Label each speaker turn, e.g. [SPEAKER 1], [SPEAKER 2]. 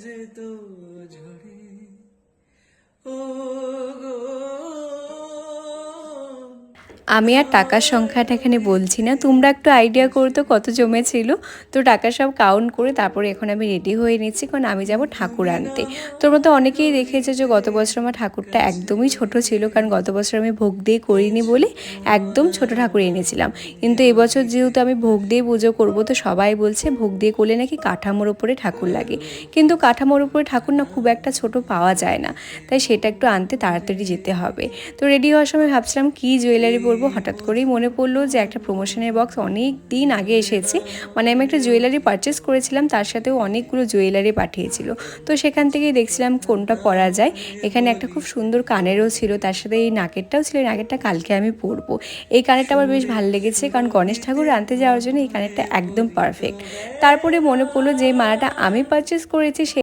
[SPEAKER 1] যেত ঝরে ও গো।
[SPEAKER 2] আমি আর টাকার সংখ্যাটা এখানে বলছি না, তোমরা একটু আইডিয়া করো তো কত জমেছিল। তো টাকা সব কাউন্ট করে তারপরে এখন আমি রেডি হয়ে নিচ্ছি, কারণ আমি যাব ঠাকুর আনতে। তোমরা তো অনেকেই দেখেছো যে গত বছর আমার ঠাকুরটা একদমই ছোট ছিল, কারণ গত বছর আমি ভোগ দিয়ে করিনি বলে একদম ছোট ঠাকুর এনেছিলাম। কিন্তু এবছর যেহেতু আমি ভোগ দিয়ে পুজো করব, তো সবাই বলছে ভোগ দিয়ে করলে নাকি কাঠামোর ওপরে ঠাকুর লাগে, কিন্তু কাঠামোর উপরে ঠাকুর না খুব একটা ছোট পাওয়া যায় না, তাই সেটা একটু আনতে তাড়াতাড়ি যেতে হবে। তো রেডি হওয়ার সময় ভাবছিলাম কী জুয়েলারি পরবো, হঠাৎ করেই মনে পড়লো যে একটা প্রমোশনের বক্স অনেক দিন আগে এসেছে, মানে আমি একটা জুয়েলারি পারচেস করেছিলাম, তার সাথেও অনেকগুলো জুয়েলারি পাঠিয়েছিল। তো সেখান থেকেই দেখছিলাম কোনটা পরা যায়। এখানে একটা খুব সুন্দর কানেরও ছিল, তার সাথে এই নাকেরটাও ছিল। এই নাকেরটা কালকে আমি পরবো। এই কানেরটা আমার বেশ ভালো লেগেছে, কারণ গণেশ ঠাকুর আনতে যাওয়ার জন্য এই কানেরটা একদম পারফেক্ট। তারপরে মনে পড়লো যে মালাটা আমি পারচেস করেছি